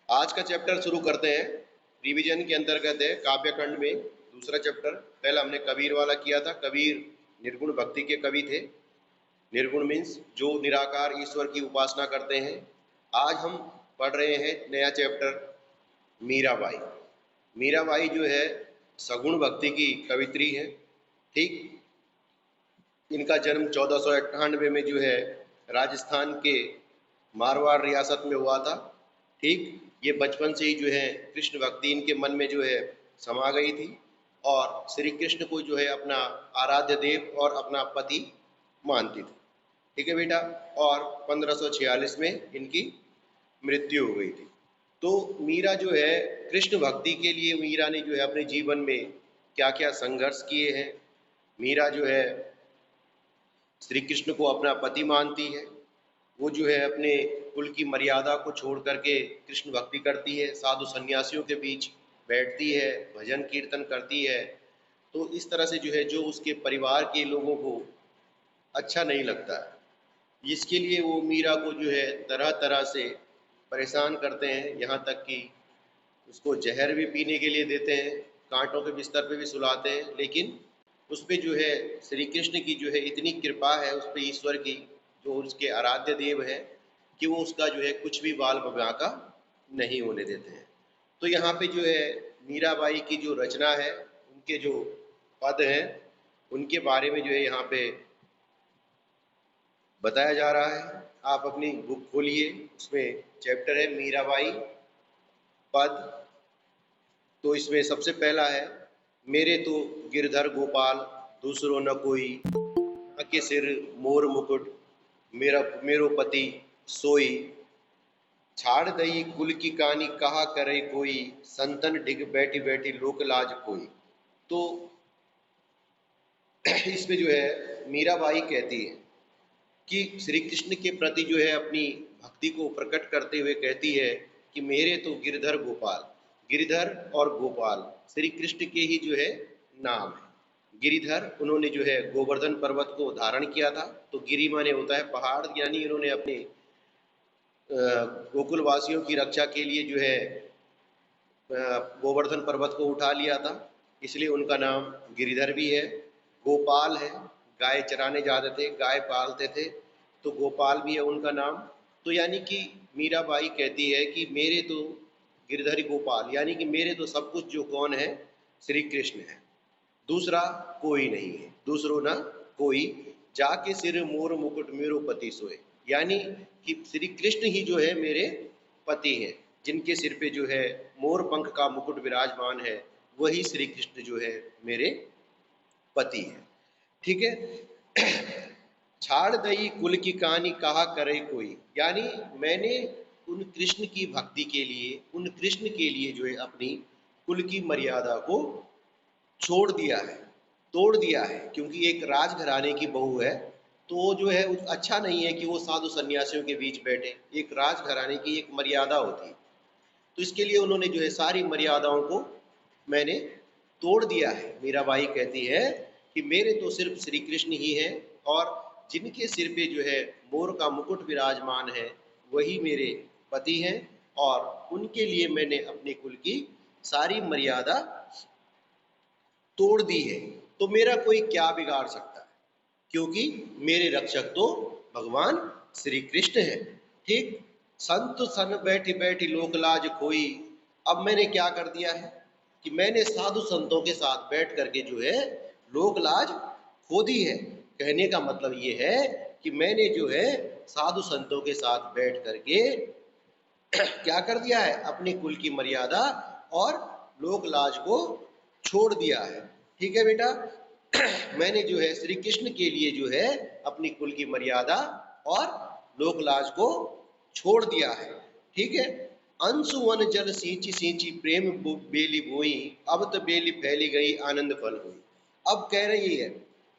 आज का चैप्टर शुरू करते हैं। रिवीजन के अंतर्गत है काव्य खंड में दूसरा चैप्टर। पहला हमने कबीर वाला किया था। कबीर निर्गुण भक्ति के कवि थे। निर्गुण मीन्स जो निराकार ईश्वर की उपासना करते हैं। आज हम पढ़ रहे हैं नया चैप्टर मीराबाई। मीराबाई जो है सगुण भक्ति की कवित्री है। ठीक, इनका जन्म 1498 में जो है राजस्थान के मारवाड़ रियासत में हुआ था। ठीक, ये बचपन से ही जो है कृष्ण भक्ति इनके मन में जो है समा गई थी और श्री कृष्ण को जो है अपना आराध्य देव और अपना पति मानती थी। ठीक है बेटा। और 1546 में इनकी मृत्यु हो गई थी। तो मीरा जो है कृष्ण भक्ति के लिए मीरा ने जो है अपने जीवन में क्या क्या संघर्ष किए हैं। मीरा जो है श्री कृष्ण को अपना पति मानती है। वो जो है अपने कुल की मर्यादा को छोड़ करके कृष्ण भक्ति करती है, साधु सन्यासियों के बीच बैठती है, भजन कीर्तन करती है। तो इस तरह से जो है जो उसके परिवार के लोगों को अच्छा नहीं लगता है, इसके लिए वो मीरा को जो है तरह तरह से परेशान करते हैं। यहाँ तक कि उसको जहर भी पीने के लिए देते हैं, कांटों के बिस्तर पे भी सुलाते हैं। लेकिन उस पे जो है श्री कृष्ण की जो है इतनी कृपा है उस पे ईश्वर की, जो उसके आराध्य देव है, कि वो उसका जो है कुछ भी बाल बांका नहीं होने देते हैं। तो यहाँ पे जो है मीराबाई की जो रचना है, उनके जो पद हैं, उनके बारे में जो है यहाँ पे बताया जा रहा है। आप अपनी बुक खोलिए, उसमें चैप्टर है मीराबाई पद। तो इसमें सबसे पहला है, मेरे तो गिरधर गोपाल दूसरो न कोई, के सिर मोर मुकुट मेरा मेरो पति सोई, छाड़ दई कुल की कहानी कहा करे कोई, संतन डिग बैठी बैठी लोक लाज कोई। तो इसमें जो है मीराबाई कहती है कि श्री कृष्ण के प्रति जो है अपनी भक्ति को प्रकट करते हुए कहती है कि मेरे तो गिरधर गोपाल, गिरधर और गोपाल श्री कृष्ण के ही जो है नाम है। गिरिधर, उन्होंने जो है गोवर्धन पर्वत को धारण किया था। तो गिरि माने होता है पहाड़, यानी इन्होंने अपने गोकुल वासियों की रक्षा के लिए जो है गोवर्धन पर्वत को उठा लिया था, इसलिए उनका नाम गिरिधर भी है। गोपाल है, गाय चराने जाते थे, गाय पालते थे, तो गोपाल भी है उनका नाम। तो यानी कि मीराबाई कहती है कि मेरे तो गिरधरी गोपाल, यानी कि मेरे तो सब कुछ जो कौन है, श्री कृष्ण है, दूसरा कोई नहीं है, दूसरो ना कोई, जाके सिर मोर मुकुट मेरो पति सोए। यानी कि श्री कृष्ण ही जो है मेरे पति हैं, जिनके सिर पे जो है मोर पंख का मुकुट विराजमान है, वही श्री कृष्ण जो है मेरे पति है। ठीक है। छाड़ दई कुल की कहानी कहा करे कोई, यानी मैंने उन कृष्ण की भक्ति के लिए, उन कृष्ण के लिए जो है अपनी कुल की मर्यादा को छोड़ दिया है, तोड़ दिया है। क्योंकि एक राजघराने की बहू है, तो जो है अच्छा नहीं है कि वो साधु सन्यासियों के बीच बैठे। एक राजघराने की एक मर्यादा होती, तो इसके लिए उन्होंने जो है सारी मर्यादाओं को मैंने तोड़ दिया है। मीराबाई कहती है कि मेरे तो सिर्फ श्री कृष्ण ही हैं, और जिनके सिर पे जो है मोर का मुकुट विराजमान है, वही मेरे पति हैं, और उनके लिए मैंने अपने कुल की सारी मर्यादा तोड़ दी है। तो मेरा कोई क्या बिगाड़ सकता है, क्योंकि मेरे रक्षक तो भगवान श्री कृष्ण है। ठीक, संत सन बैठी बैठी लोकलाज खोई। अब मैंने क्या कर दिया है कि मैंने साधु संतों के साथ बैठ करके जो है लोकलाज खो दी है। कहने का मतलब ये है कि मैंने जो है साधु संतों के साथ बैठ करके क्या कर दिया है, अपने कुल की मर्यादा और लोक लाज को छोड़ दिया है। ठीक है बेटा। मैंने जो है श्री कृष्ण के लिए जो है अपनी कुल की मर्यादा और लोक लाज को छोड़ दिया है। ठीक है। अंशु वन जल सींची सींची प्रेम बेली बोई, अब तो बेली फैली गई आनंद फल हुई। अब कह रही है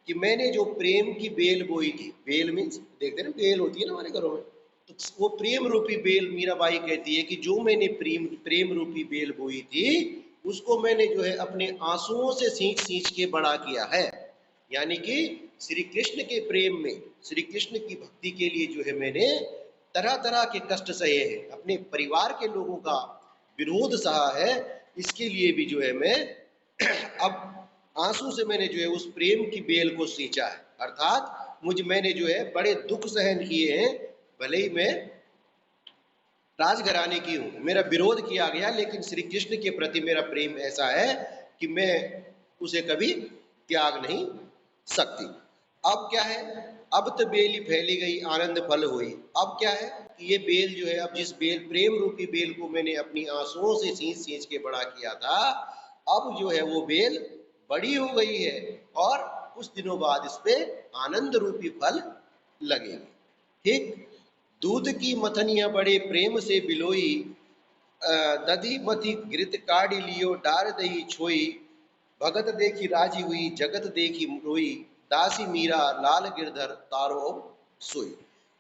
कि मैंने जो प्रेम की बेल बोई थी, बेल मीन्स देखते ना बेल होती है ना हमारे घरों में, तो वो प्रेम रूपी बेल, मीराबाई कहती है कि जो मैंने प्रेम प्रेम रूपी बेल बोई थी, उसको मैंने जो है अपने आंसुओं से सींच सींच के बड़ा किया है। यानी कि श्री कृष्ण के प्रेम में, श्री कृष्ण की भक्ति के लिए जो है मैंने तरह तरह के कष्ट सहे हैं, अपने परिवार के लोगों का विरोध सहा है, इसके लिए भी जो है मैं अब आंसू से मैंने जो है उस प्रेम की बेल को सींचा है। अर्थात मैंने जो है बड़े दुख सहन किए हैं, भले ही मैं राजघराने की हूं, मेरा विरोध किया गया, लेकिन श्री कृष्ण के प्रति मेरा प्रेम ऐसा है कि मैं उसे कभी त्याग नहीं सकती। अब क्या है, अब तो बेली फैली गई आनंद फल हुई। अब क्या है कि ये बेल जो है, अब जिस बेल प्रेम रूपी बेल को मैंने अपनी आंसुओं से सींच सींच के बड़ा किया था, अब जो है वो बेल बड़ी हो गई है और कुछ दिनों बाद इस पे आनंद रूपी फल लगेंगे। ठीक, दूध की मथनिया बड़े प्रेम से बिलोई, दधी मथी घृत काढ़ी लियो डार दही छोई, भगत देखी राजी हुई जगत देखी रोई, दासी मीरा लाल गिरधर तारो सोई।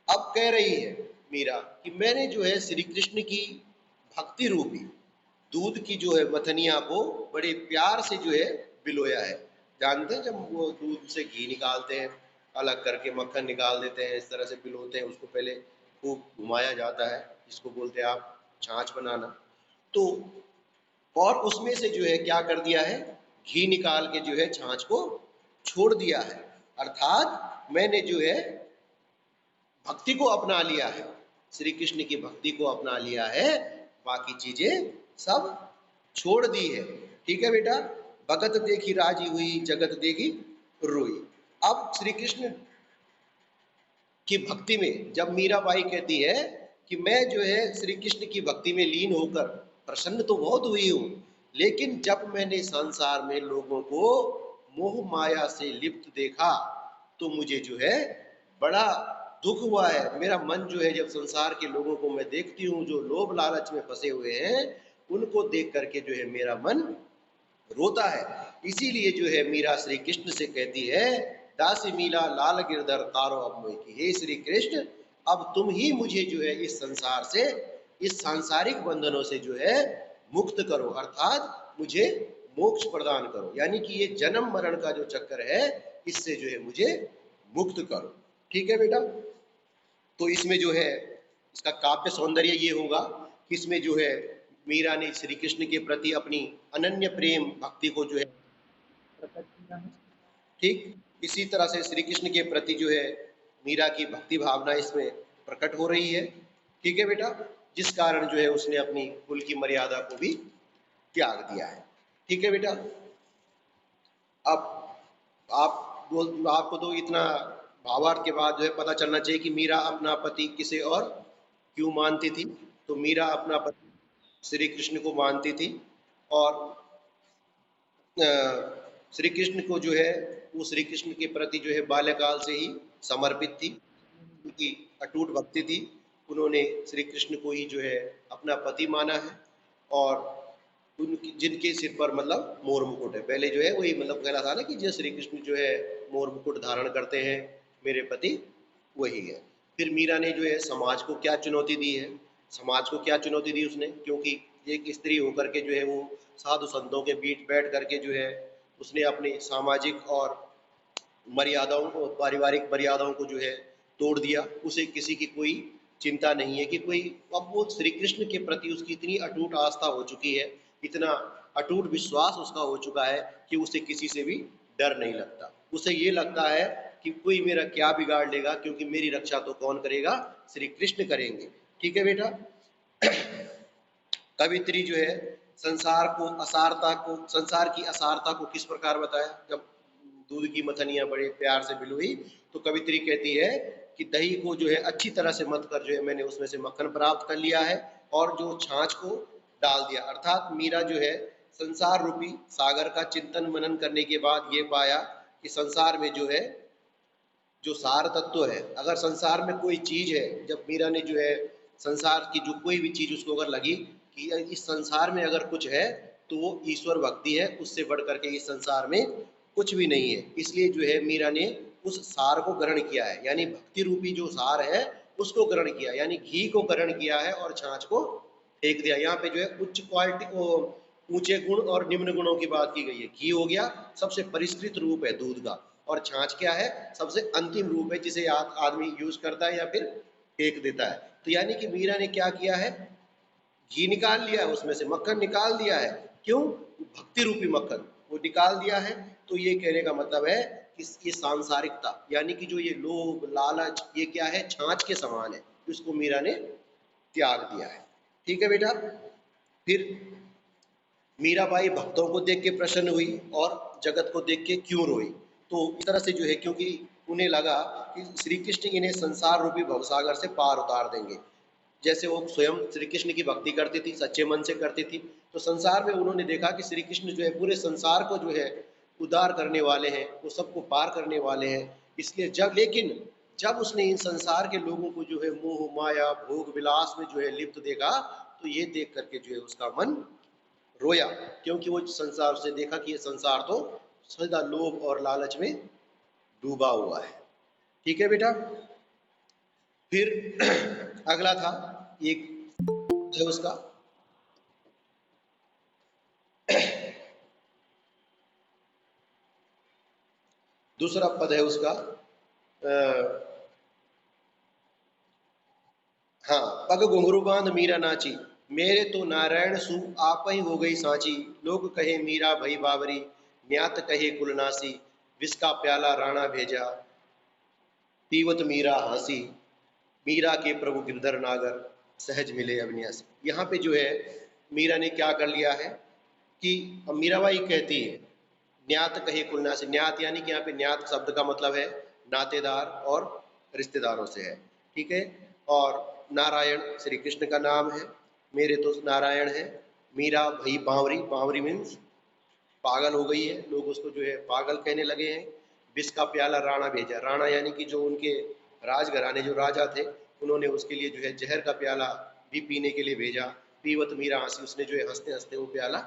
अब कह रही है मीरा कि मैंने जो है श्री कृष्ण की भक्ति रूपी दूध की जो है मथनिया को बड़े प्यार से जो है बिलोया है। जानते हैं जब वो दूध से घी निकालते हैं, अलग करके मक्खन निकाल देते हैं, इस तरह से बिलोते हैं, उसको पहले खूब घुमाया जाता है, जिसको बोलते हैं आप छाछ बनाना। तो और उसमें से जो है क्या कर दिया है, घी निकाल के जो है छाछ को छोड़ दिया है। अर्थात मैंने जो है भक्ति को अपना लिया है, श्री कृष्ण की भक्ति को अपना लिया है, बाकी चीजें सब छोड़ दी है। ठीक है बेटा, भगत देखी राजी हुई जगत देखी रोई। अब श्री कृष्ण की भक्ति में जब मीराबाई कहती है कि मैं जो है श्री कृष्ण की भक्ति में लीन होकर प्रसन्न तो बहुत हुई हूँ, लेकिन जब मैंने संसार में लोगों को मोह माया से लिप्त देखा तो मुझे जो है बड़ा दुख हुआ है। मेरा मन जो है जब संसार के लोगों को मैं देखती हूँ जो लोभ लालच में फंसे हुए हैं, उनको देख करके जो है मेरा मन रोता है। इसीलिए जो है मीरा श्री कृष्ण से कहती है, दासी मीला लाल गिरधर तारो अब मोहि की, हे श्री कृष्ण अब तुम ही मुझे जो है इस संसार से, इस सांसारिक बंधनों से जो है मुक्त करो, अर्थात मुझे मोक्ष प्रदान करो, यानी कि ये जन्म मरण का जो चक्कर है इससे जो है मुझे मुक्त करो। ठीक है बेटा, तो इसमें जो है इसका काव्य सौंदर्य ये होगा कि इसमें जो है मीरा ने श्री कृष्ण के प्रति अपनी अनन्य प्रेम भक्ति को जो है प्रकट किया है। ठीक, इसी तरह से श्री कृष्ण के प्रति जो है मीरा की भक्ति भावना इसमें प्रकट हो रही है। ठीक है बेटा, जिस कारण जो है उसने अपनी कुल की मर्यादा को भी त्याग दिया है। ठीक है बेटा, अब आपको तो इतना भावार्थ के बाद जो है पता चलना चाहिए कि मीरा अपना पति किसे और क्यों मानती थी। तो मीरा अपना पति श्री कृष्ण को मानती थी और श्री कृष्ण को जो है वो श्री कृष्ण के प्रति जो है बाल्यकाल से ही समर्पित थी, उनकी अटूट भक्ति थी। उन्होंने श्री कृष्ण को ही जो है अपना पति माना है और उनकी जिनके सिर पर मतलब मोर मुकुट है, पहले जो है वही मतलब कहना था ना कि जो श्री कृष्ण जो है मोर मुकुट धारण करते हैं, मेरे पति वही है। फिर मीरा ने जो है समाज को क्या चुनौती दी है, समाज को क्या चुनौती दी उसने, क्योंकि एक स्त्री होकर के जो है वो साधु संतों के बीच बैठ करके जो है उसने अपनी सामाजिक और मर्यादाओं को, पारिवारिक मर्यादाओं को जो है तोड़ दिया। उसे किसी की कोई चिंता नहीं है कि कोई, अब वो श्री कृष्ण के प्रति उसकी इतनी अटूट आस्था हो चुकी है, इतना अटूट विश्वास उसका हो चुका है कि उसे किसी से भी डर नहीं लगता। उसे ये लगता है कि कोई मेरा क्या बिगाड़ लेगा, क्योंकि मेरी रक्षा तो कौन करेगा, श्री कृष्ण करेंगे। ठीक है बेटा, कवित्री जो है संसार को असारता को, संसार की असारता को किस प्रकार बताया, जब दूध की मथनिया बड़े प्यार से बिलोई तो कवित्री कहती है कि दही को जो है अच्छी तरह से मथ कर जो है मैंने उसमें से मक्खन प्राप्त कर लिया है और जो छाछ को डाल दिया। अर्थात मीरा जो है संसार रूपी सागर का चिंतन मनन करने के बाद ये पाया कि संसार में जो है जो सार तत्व है, अगर संसार में कोई चीज है, जब मीरा ने जो है संसार की जो कोई भी चीज उसको अगर लगी कि इस संसार में अगर कुछ है तो वो ईश्वर भक्ति है, उससे बढ़ करके इस संसार में कुछ भी नहीं है। इसलिए जो है मीरा ने उस सार को ग्रहण किया है, यानी भक्ति रूपी जो सार है उसको ग्रहण किया, यानी घी को ग्रहण किया है और छाछ को फेंक दिया। यहाँ पे जो है उच्च क्वालिटी, ऊंचे गुण और निम्न गुणों की बात की गई है। घी हो गया सबसे परिष्कृत रूप है दूध का, और छाछ क्या है, सबसे अंतिम रूप है जिसे आदमी यूज करता है या फिर फेंक देता है। तो यानी कि मीरा ने क्या किया है, घी निकाल लिया है, उसमें से मक्खन निकाल दिया है। क्यों? भक्ति रूपी मक्खन वो निकाल दिया है। तो ये कहने का मतलब है कि ये सांसारिकता, यानी कि जो ये लोभ लालच, ये क्या है, छाछ के समान है, इसको मीरा ने त्याग दिया है। ठीक है बेटा। फिर मीराबाई भक्तों को देख के प्रसन्न हुई और जगत को देख के क्यों रोई? तो इस तरह से जो है, क्योंकि उन्हें लगा कि श्री कृष्ण इन्हें संसार रूपी भवसागर से पार उतार देंगे। जैसे वो स्वयं श्री कृष्ण की भक्ति करती थी, सच्चे मन से करती थी, तो संसार में उन्होंने देखा कि श्री कृष्ण जो है पूरे संसार को जो है उद्धार करने वाले हैं, वो सबको पार करने वाले हैं। इसलिए जब उसने इन संसार के लोगों को जो है मोह माया भोग विलास में जो है लिप्त देखा, तो ये देख करके जो है उसका मन रोया, क्योंकि वो संसार से देखा कि ये संसार तो सदा लोभ और लालच में डूबा हुआ है। ठीक है बेटा। फिर अगला था एक है उसका, दूसरा पद है उसका, हाँ, पग घुंघरू बांध मीरा नाची, मेरे तो नारायण सु आप ही हो गई सांची, लोग कहे मीरा भई बावरी, न्यात कहे कुलनासी, विष का प्याला राणा भेजा, पीवत मीरा हंसी, मीरा के प्रभु गिरधर नागर, सहज मिले अविनाशी। यहाँ पे जो है मीरा ने क्या कर लिया है कि अब मीराबाई कहती है न्यात कहे कुलनासी, न्यात यानी कि यहाँ पे न्यात शब्द का मतलब है नातेदार और रिश्तेदारों से है। ठीक है। और नारायण श्री कृष्ण का नाम है, मेरे तो नारायण है, मीरा भई बावरी, बावरी मीन्स पागल हो गई है, लोग उसको जो है पागल कहने लगे हैं। विष का प्याला राणा भेजा, राणा यानी कि जो उनके राजघराने जो राजा थे, उन्होंने उसके लिए जो है जहर का प्याला भी पीने के लिए भेजा। पीवत मीरा हंसी, उसने जो है हंसते हंसते वो प्याला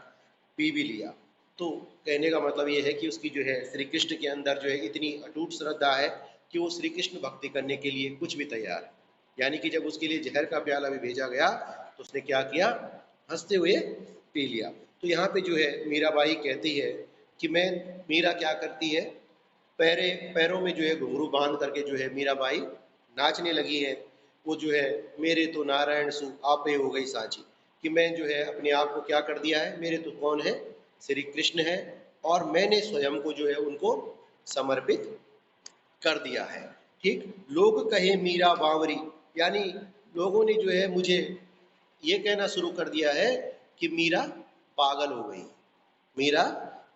पी भी लिया। तो कहने का मतलब ये है कि उसकी जो है श्री कृष्ण के अंदर जो है इतनी अटूट श्रद्धा है कि वो श्री कृष्ण भक्ति करने के लिए कुछ भी तैयार है। यानी कि जब उसके लिए जहर का प्याला भी भेजा गया, तो उसने क्या किया, हंसते हुए पी लिया। तो यहाँ पे जो है मीराबाई कहती है कि मैं, मीरा क्या करती है, पैरों में जो है घुंघरू बांध करके जो है मीराबाई नाचने लगी है। वो जो है मेरे तो नारायण सु आपे हो गई साची, कि मैं जो है अपने आप को क्या कर दिया है, मेरे तो कौन है, श्री कृष्ण है, और मैंने स्वयं को जो है उनको समर्पित कर दिया है। ठीक। लोग कहे मीरा बावरी, यानी लोगों ने जो है मुझे ये कहना शुरू कर दिया है कि मीरा पागल हो गई, मीरा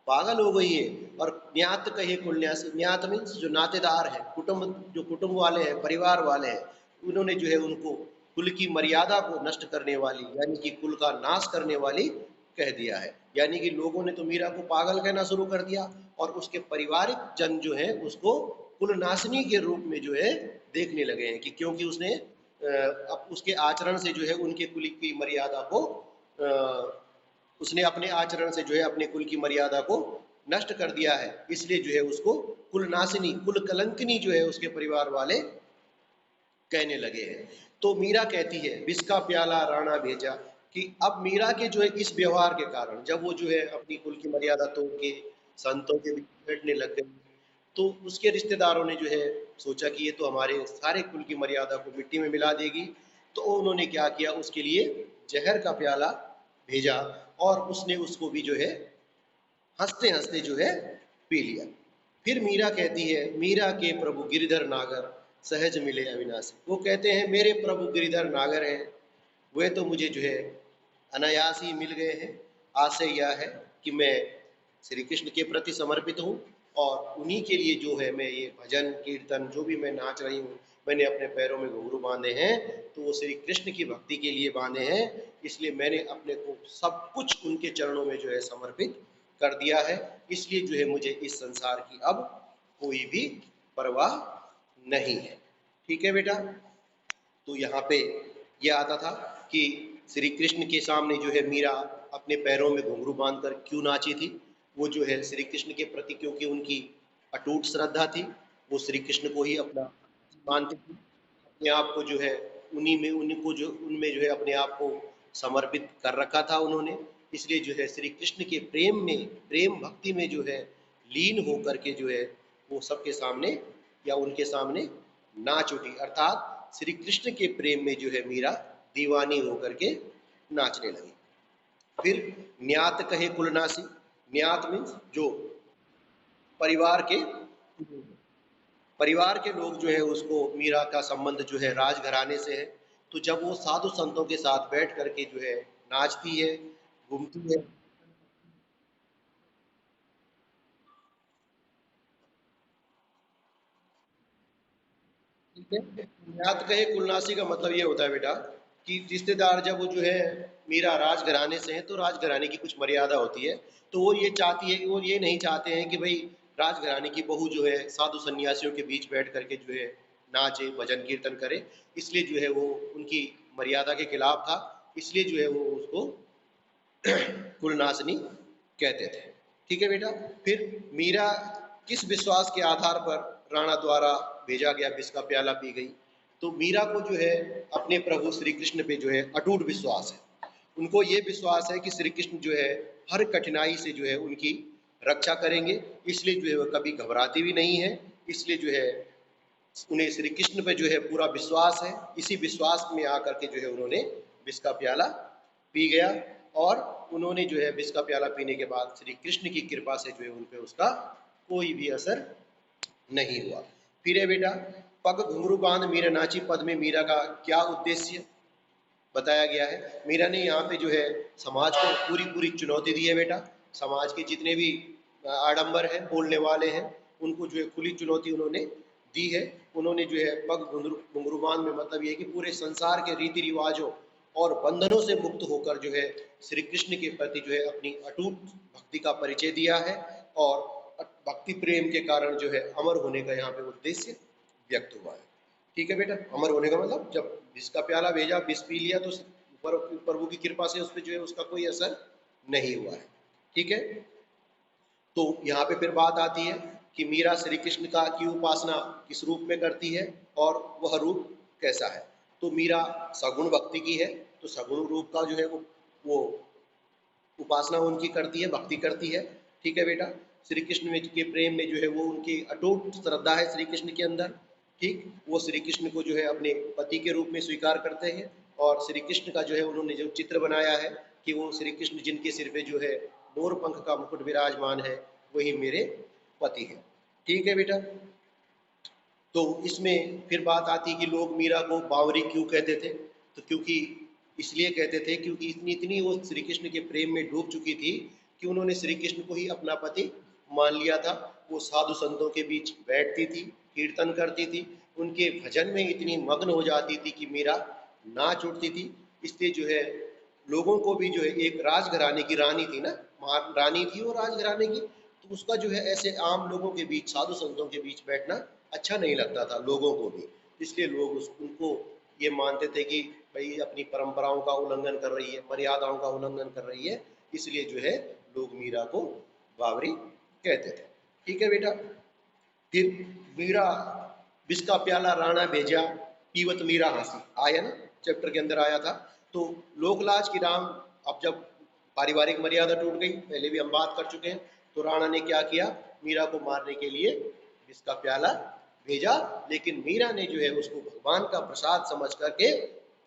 पागल हो गई है। और न्यात कहे कुलन्यासी, न्यात मीन्स जो नातेदार है, कुटुंब, जो कुटुंब वाले हैं, परिवार वाले हैं, उन्होंने जो है उनको कुल की मर्यादा को नष्ट करने वाली, यानी कि कुल का नाश करने वाली कह दिया है। यानी कि लोगों ने तो मीरा को पागल कहना शुरू कर दिया, और उसके पारिवारिक जन जो है उसको कुलनाशिनी के रूप में जो है देखने लगे हैं, कि क्योंकि उसने अब उसके आचरण से जो है उनके कुल की मर्यादा को, उसने अपने आचरण से जो है अपने कुल की मर्यादा को नष्ट कर दिया है। इसलिए जो है उसको कुलनाशिनी, कुल कलंकनी जो है उसके परिवार वाले कहने लगे हैं। तो मीरा कहती है विष का प्याला राणा भेजा, कि अब मीरा के जो है इस व्यवहार के कारण, जब वो जो है अपनी कुल की मर्यादा तोड़ के संतों के बीच बैठने लग गई, तो उसके रिश्तेदारों ने जो है सोचा कि ये तो हमारे सारे कुल की मर्यादा को मिट्टी में मिला देगी। तो उन्होंने क्या किया, उसके लिए जहर का प्याला भेजा, और उसने उसको भी जो है हंसते हंसते जो है पी लिया। फिर मीरा कहती है मीरा के प्रभु गिरधर नागर, सहज मिले अविनाशी। वो कहते हैं मेरे प्रभु गिरधर नागर हैं, वे तो मुझे जो है अनायास ही मिल गए हैं। आशय यह है कि मैं श्री कृष्ण के प्रति समर्पित हूँ, और उन्हीं के लिए जो है मैं ये भजन कीर्तन जो भी मैं नाच रही हूँ, मैंने अपने पैरों में घुंघरू बांधे हैं, तो वो श्री कृष्ण की भक्ति के लिए बांधे हैं। इसलिए मैंने अपने को सब कुछ उनके चरणों में जो है समर्पित कर दिया है। इसलिए जो है मुझे इस संसार की अब कोई भी परवाह नहीं है। ठीक है बेटा। तो यहाँ पे ये आता था कि श्री कृष्ण के सामने जो है मीरा अपने पैरों में घुंघरू बांधकर क्यों नाची थी। वो जो है श्री कृष्ण के प्रति, क्योंकि उनकी अटूट श्रद्धा थी, वो श्री कृष्ण को ही अपना मानती थी, अपने आप को जो है उन्हीं में, उनको जो उनमें जो है अपने आप को समर्पित कर रखा था उन्होंने। इसलिए जो है श्री कृष्ण के प्रेम में, प्रेम भक्ति में जो है लीन होकर के जो है वो सबके सामने या उनके सामने नाच उठी। अर्थात श्री कृष्ण के प्रेम में जो है मीरा दीवानी होकर के नाचने लगी। फिर न्यात कहे कुलनासी, न्यात मीन्स जो परिवार के परिवार के लोग जो है उसको मीरा का संबंध जो है राजघराने से है। तो जब वो साधु संतों के साथ बैठ करके जो है नाचती है, घूमती है। ठीक है, न्यात कहे कुलनासी का मतलब ये होता है बेटा कि रिश्तेदार जब वो जो है मीरा राजघराने से है तो राजघराने की कुछ मर्यादा होती है। तो वो ये चाहती है कि वो ये नहीं चाहते हैं कि भाई राजघराने की बहू जो है साधु सन्यासियों के बीच बैठ करके जो है नाचे भजन कीर्तन करे। इसलिए जो है वो उनकी मर्यादा के खिलाफ था, इसलिए जो है वो उसको कुलनाशनी कहते थे। ठीक है बेटा। फिर मीरा किस विश्वास के आधार पर राणा द्वारा भेजा गया विष का प्याला पी गई? तो मीरा को जो है अपने प्रभु श्री कृष्ण पे जो है अटूट विश्वास है। उनको ये विश्वास है कि श्री कृष्ण जो है हर कठिनाई से जो है उनकी रक्षा करेंगे, इसलिए जो है वह कभी घबराती भी नहीं है। इसलिए जो है उन्हें श्री कृष्ण पे जो है पूरा विश्वास है। इसी विश्वास में आकर के जो है उन्होंने विष का प्याला पी गया, और उन्होंने जो है विष का प्याला पीने के बाद श्री कृष्ण की कृपा से जो है उन पे उसका कोई भी असर नहीं हुआ। फिर है बेटा, पग घुंघरू बांध मीरा नाची पद में मीरा का क्या उद्देश्य बताया गया है? मीरा ने यहाँ पे जो है समाज को पूरी पूरी चुनौती दी है बेटा। समाज के जितने भी आडंबर हैं, बोलने वाले हैं, उनको जो है खुली चुनौती उन्होंने दी है। उन्होंने जो है पग घुंघरूबान में मतलब ये है कि पूरे संसार के रीति रिवाजों और बंधनों से मुक्त होकर जो है श्री कृष्ण के प्रति जो है अपनी अटूट भक्ति का परिचय दिया है, और भक्ति प्रेम के कारण जो है अमर होने का यहाँ पे उद्देश्य व्यक्त हुआ है। ठीक है बेटा। अमर होने का मतलब जब विष का प्याला भेजा, विष पी लिया, तो प्रभु की कृपा से उस पर जो है उसका कोई असर नहीं हुआ है। ठीक है। तो यहाँ पे फिर बात आती है कि मीरा श्री कृष्ण का की उपासना किस रूप में करती है और वह रूप कैसा है? तो मीरा सगुण भक्ति की है, तो सगुण रूप का जो है वो उपासना उनकी करती है, भक्ति करती है। ठीक है बेटा। श्री कृष्ण में के प्रेम में जो है वो उनकी अटूट श्रद्धा है श्री कृष्ण के अंदर। ठीक, वो श्री कृष्ण को जो है अपने पति के रूप में स्वीकार करते हैं, और श्री कृष्ण का जो है उन्होंने जो चित्र बनाया है कि वो श्री कृष्ण जिनके सिर पे जो है मोर पंख का मुकुट विराजमान है, वही मेरे पति है। ठीक है बेटा। तो इसमें फिर बात आती है कि लोग मीरा को बावरी क्यों कहते थे? तो क्योंकि इसलिए कहते थे क्योंकि इतनी इतनी वो श्री कृष्ण के प्रेम में डूब चुकी थी कि उन्होंने श्री कृष्ण को ही अपना पति मान लिया था। वो साधु संतों के बीच बैठती थी, कीर्तन करती थी, उनके भजन में इतनी मग्न हो जाती थी कि मीरा नाच उठती थी। इसलिए जो है लोगों को भी जो है, एक राजघराने की रानी थी ना, रानी थी वो राजघराने की, तो उसका जो है ऐसे आम लोगों के बीच, साधु संतों के बीच बैठना अच्छा नहीं लगता था लोगों को भी। इसलिए लोग उनको ये मानते थे कि भाई अपनी परंपराओं का उल्लंघन कर रही है, मर्यादाओं का उल्लंघन कर रही है, इसलिए जो है लोग मीरा को बावरी कहते थे। ठीक है बेटा। फिर मीरा विष का प्याला राणा भेजा, पीवत मीरा हंसी, आया ना, चैप्टर के अंदर आया था। तो लोकलाज की राम, अब जब पारिवारिक मर्यादा टूट गई, पहले भी हम बात कर चुके हैं, तो राणा ने क्या किया, मीरा को मारने के लिए विष का प्याला भेजा, लेकिन मीरा ने जो है उसको भगवान का प्रसाद समझ करके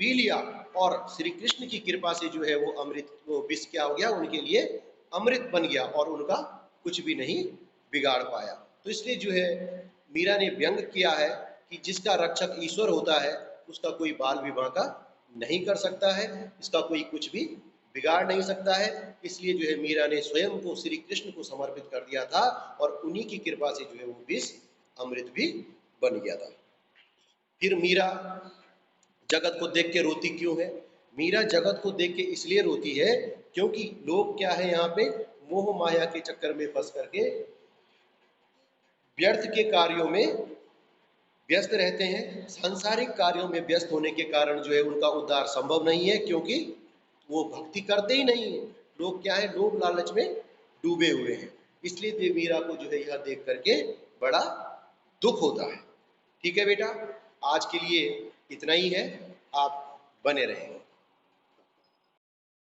पी लिया, और श्री कृष्ण की कृपा से जो है वो अमृत, वो विष क्या हो गया, उनके लिए अमृत बन गया, और उनका कुछ भी नहीं बिगाड़ पाया। तो इसलिए जो है मीरा ने व्यंग किया है कि जिसका रक्षक ईश्वर होता है उसका कोई बाल विवाह का नहीं कर सकता है, इसका कोई कुछ भी बिगाड़ नहीं सकता है। इसलिए जो है मीरा ने स्वयं को श्री कृष्ण को समर्पित कर दिया था, और उन्हीं की कृपा से जो है वो विष अमृत भी बन गया था। फिर मीरा जगत को देख के रोती क्यों है? मीरा जगत को देख के इसलिए रोती है क्योंकि लोग क्या है, यहाँ पे मोह माया के चक्कर में फंस करके व्यर्थ के कार्यों में व्यस्त रहते हैं। सांसारिक कार्यों में व्यस्त होने के कारण जो है उनका उद्धार संभव नहीं है, क्योंकि वो भक्ति करते ही नहीं है। लोग क्या है, लोभ लालच में डूबे हुए हैं। इसलिए मीरा को जो है यह देख करके बड़ा दुख होता है। ठीक है बेटा, आज के लिए इतना ही है। आप बने रहें।